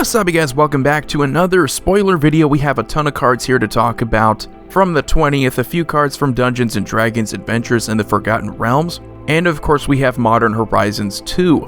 What's up, you guys? Welcome back to another spoiler video. We have a ton of cards here to talk about. From the 20th, a few cards from Dungeons & Dragons Adventures in the Forgotten Realms, and of course we have Modern Horizons 2.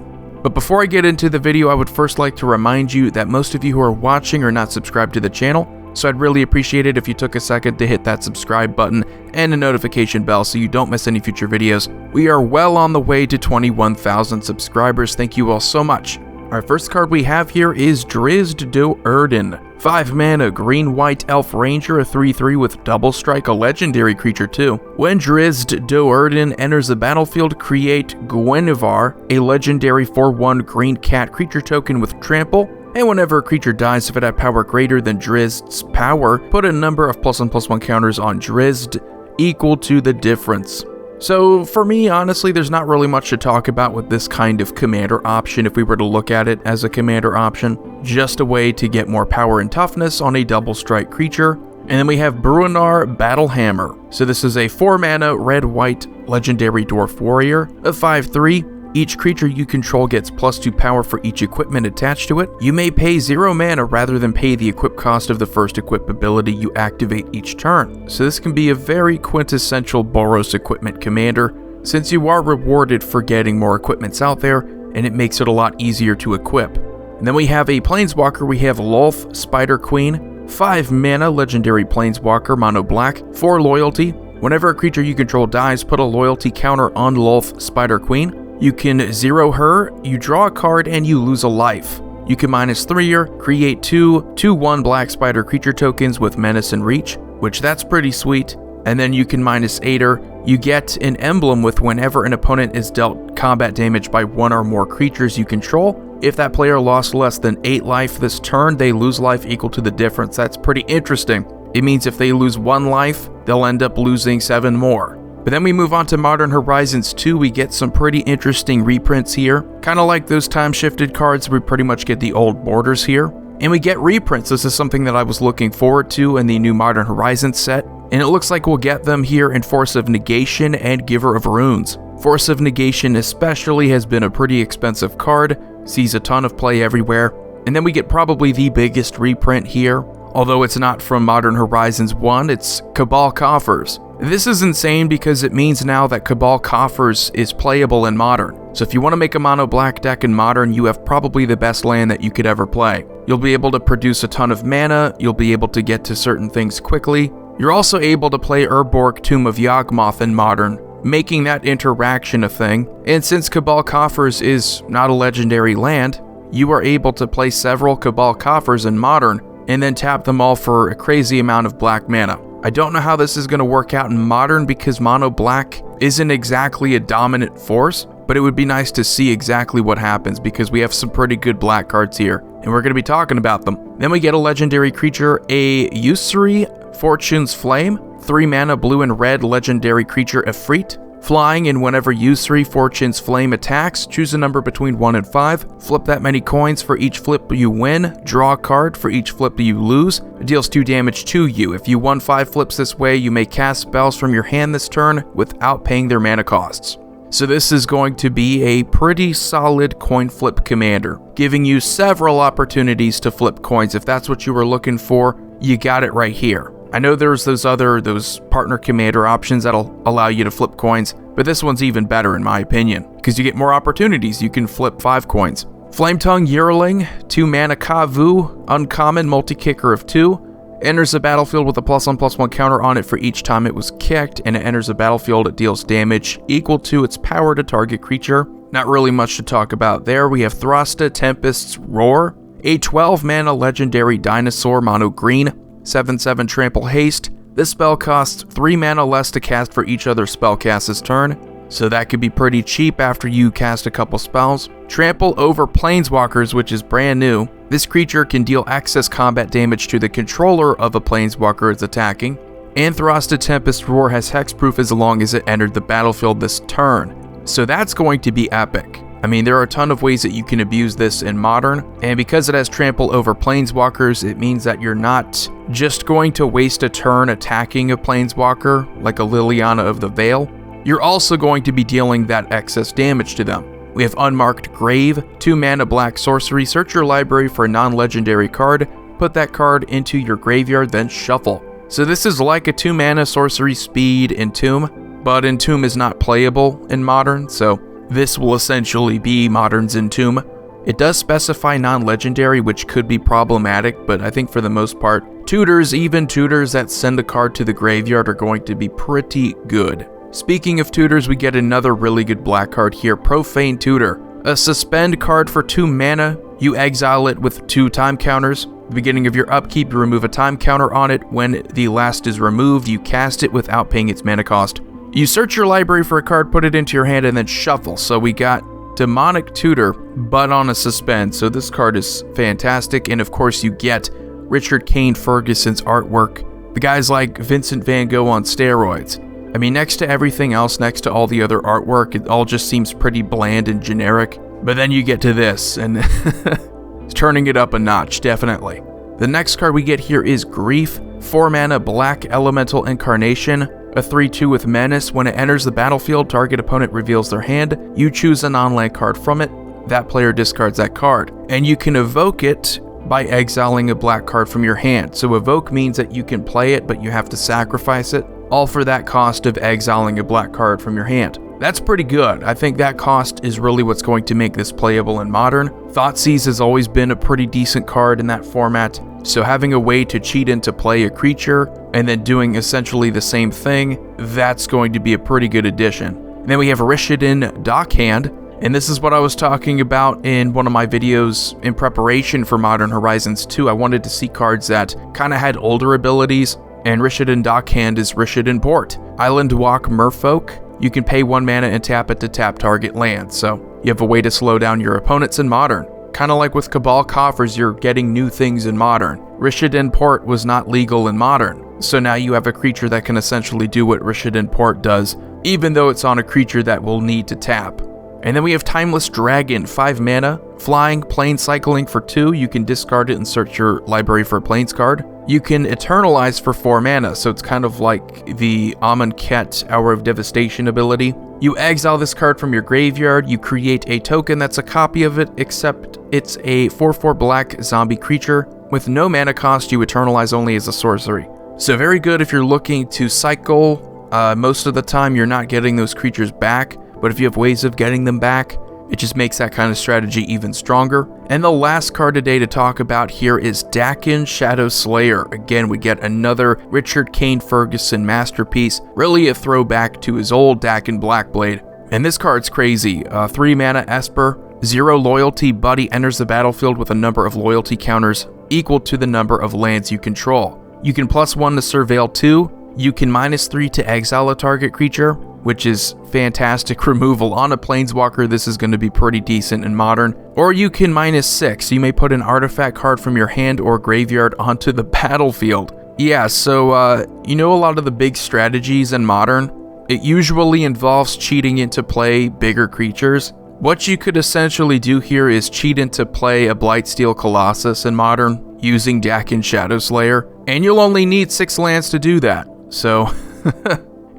But before I get into the video, I would first like to remind you that most of you who are watching are not subscribed to the channel, so I'd really appreciate it if you took a second to hit that subscribe button and a notification bell so you don't miss any future videos. We are well on the way to 21,000 subscribers. Thank you all so much. Our first card we have here is Drizzt Do'Urden. 5 mana, green-white elf ranger, a 3/3 with double strike, a legendary creature too. When Drizzt Do'Urden enters the battlefield, create Guinevere, a legendary 4/1 green cat creature token with trample. And whenever a creature dies, if it had power greater than Drizzt's power, put a number of +1/+1 counters on Drizzt equal to the difference. So for me, honestly, there's not really much to talk about with this kind of commander option if we were to look at it as a commander option. Just a way to get more power and toughness on a double strike creature. And then we have Bruenor Battlehammer. So this is a 4 mana red-white legendary dwarf warrior, a 5/3. Each creature you control gets +2 power for each equipment attached to it. You may pay 0 mana rather than pay the equip cost of the first equip ability you activate each turn. So this can be a very quintessential Boros equipment commander, since you are rewarded for getting more equipments out there, and it makes it a lot easier to equip. And then we have a Planeswalker. We have Lolth, Spider Queen, 5 mana legendary Planeswalker, mono black, 4 loyalty. Whenever a creature you control dies, put a loyalty counter on Lolth, Spider Queen. You can 0 her, you draw a card, and you lose a life. You can -3 her, create 2 2/1 black spider creature tokens with menace and reach, which that's pretty sweet. And then you can -8 her, you get an emblem with whenever an opponent is dealt combat damage by 1 or more creatures you control. If that player lost less than 8 life this turn, they lose life equal to the difference. That's pretty interesting. It means if they lose 1 life, they'll end up losing 7 more. But then we move on to Modern Horizons 2, we get some pretty interesting reprints here. Kind of like those time-shifted cards, we pretty much get the old borders here. And we get reprints. This is something that I was looking forward to in the new Modern Horizons set. And it looks like we'll get them here in Force of Negation and Giver of Runes. Force of Negation especially has been a pretty expensive card, sees a ton of play everywhere. And then we get probably the biggest reprint here. Although it's not from Modern Horizons 1, it's Cabal Coffers. This is insane because it means now that Cabal Coffers is playable in Modern. So if you want to make a mono black deck in Modern, you have probably the best land that you could ever play. You'll be able to produce a ton of mana, you'll be able to get to certain things quickly. You're also able to play Urborg Tomb of Yawgmoth in Modern, making that interaction a thing. And since Cabal Coffers is not a legendary land, you are able to play several Cabal Coffers in Modern and then tap them all for a crazy amount of black mana. I don't know how this is going to work out in Modern because mono black isn't exactly a dominant force, but it would be nice to see exactly what happens because we have some pretty good black cards here, and we're going to be talking about them. Then we get a legendary creature, a Usury, Fortune's Flame, 3 mana blue and red legendary creature, Efreet. Flying, and whenever Usury, Fortune's Flame attacks, choose a number between 1 and 5, flip that many coins for each flip you win, draw a card for each flip you lose, it deals 2 damage to you. If you won 5 flips this way, you may cast spells from your hand this turn without paying their mana costs. So this is going to be a pretty solid coin flip commander, giving you several opportunities to flip coins. If that's what you were looking for, you got it right here. I know there's those partner commander options that'll allow you to flip coins, but this one's even better in my opinion, because you get more opportunities. You can flip 5 coins. Flametongue Yearling, 2 mana Kavu, uncommon, multi-kicker of 2, enters the battlefield with a +1/+1 counter on it for each time it was kicked, and it enters the battlefield, it deals damage equal to its power to target creature. Not really much to talk about there. We have Thrasta, Tempest's Roar, a 12 mana legendary dinosaur, mono green, 7/7 trample haste. This spell costs 3 mana less to cast for each other spell cast this turn, so that could be pretty cheap after you cast a couple spells. Trample over Planeswalkers, which is brand new. This creature can deal excess combat damage to the controller of a Planeswalker it's attacking. And Thrasta Tempest Roar has hexproof as long as it entered the battlefield this turn, so that's going to be epic. I mean, there are a ton of ways that you can abuse this in Modern, and because it has trample over Planeswalkers, it means that you're not just going to waste a turn attacking a Planeswalker like a Liliana of the Veil. You're also going to be dealing that excess damage to them. We have Unmarked Grave, 2 mana black sorcery, search your library for a non-legendary card, put that card into your graveyard, then shuffle. So this is like a 2 mana sorcery speed Entomb, but Entomb is not playable in Modern, so this will essentially be Modern's Entomb. It does specify non-legendary, which could be problematic, but I think for the most part, tutors, even tutors that send a card to the graveyard, are going to be pretty good. Speaking of tutors, we get another really good black card here, Profane Tutor. A suspend card for 2 mana, you exile it with 2 time counters. At the beginning of your upkeep, you remove a time counter on it. When the last is removed, you cast it without paying its mana cost. You search your library for a card, put it into your hand, and then shuffle. So we got Demonic Tutor, but on a suspend. So this card is fantastic, and of course you get Richard Kane Ferguson's artwork. The guy's like Vincent Van Gogh on steroids. I mean, next to everything else, next to all the other artwork, it all just seems pretty bland and generic. But then you get to this, and it's turning it up a notch, definitely. The next card we get here is Grief, 4 mana black elemental incarnation, a 3/2 with menace. When it enters the battlefield, target opponent reveals their hand. You choose a non-land card from it. That player discards that card. And you can evoke it by exiling a black card from your hand. So evoke means that you can play it, but you have to sacrifice it, all for that cost of exiling a black card from your hand. That's pretty good. I think that cost is really what's going to make this playable in Modern. Thoughtseize has always been a pretty decent card in that format, so having a way to cheat into play a creature and then doing essentially the same thing, that's going to be a pretty good addition. And then we have Rishadan Dockhand, and this is what I was talking about in one of my videos in preparation for Modern Horizons 2. I wanted to see cards that kind of had older abilities, and Rishadan Dockhand is Rishadan Port. Island Walk Merfolk. You can pay 1 mana and tap it to tap target land, so you have a way to slow down your opponents in Modern. Kind of like with Cabal Coffers, you're getting new things in Modern. Rishadan Port was not legal in Modern, so now you have a creature that can essentially do what Rishadan Port does, even though it's on a creature that will need to tap. And then we have Timeless Dragon, 5 mana, flying, plane cycling for 2. You can discard it and search your library for a planes card. You can Eternalize for 4 mana, so it's kind of like the Amonkhet Hour of Devastation ability. You exile this card from your graveyard, you create a token that's a copy of it, except it's a 4/4 black zombie creature. With no mana cost, you Eternalize only as a sorcery. So very good if you're looking to cycle. Most of the time you're not getting those creatures back, but if you have ways of getting them back, it just makes that kind of strategy even stronger. And the last card today to talk about here is Dakkon Shadow Slayer. Again, we get another Richard Kane Ferguson masterpiece, really a throwback to his old Dakkon Blackblade. And this card's crazy. 3 mana Esper, 0 loyalty, buddy enters the battlefield with a number of loyalty counters equal to the number of lands you control. You can +1 to Surveil 2, you can -3 to exile a target creature, which is fantastic removal. On a Planeswalker, this is going to be pretty decent in Modern. Or you can -6. You may put an artifact card from your hand or graveyard onto the battlefield. Yeah, so you know a lot of the big strategies in Modern? It usually involves cheating into play bigger creatures. What you could essentially do here is cheat into play a Blightsteel Colossus in Modern using Dakkon Shadow Slayer, and you'll only need 6 lands to do that. So...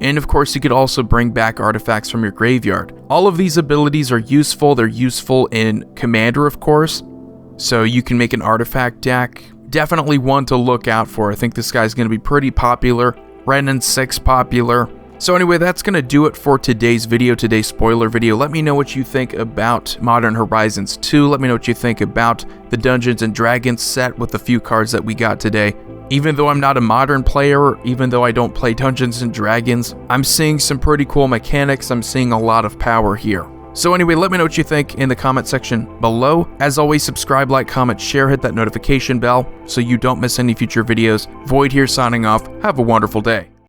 And of course, you could also bring back artifacts from your graveyard. All of these abilities are useful. They're useful in Commander, of course. So you can make an artifact deck. Definitely one to look out for. I think this guy's going to be pretty popular. Renin 6 popular. So anyway, that's going to do it for today's video, today's spoiler video. Let me know what you think about Modern Horizons 2. Let me know what you think about the Dungeons & Dragons set with the few cards that we got today. Even though I'm not a Modern player, even though I don't play Dungeons & Dragons, I'm seeing some pretty cool mechanics. I'm seeing a lot of power here. So anyway, let me know what you think in the comment section below. As always, subscribe, like, comment, share, hit that notification bell so you don't miss any future videos. Void here signing off. Have a wonderful day.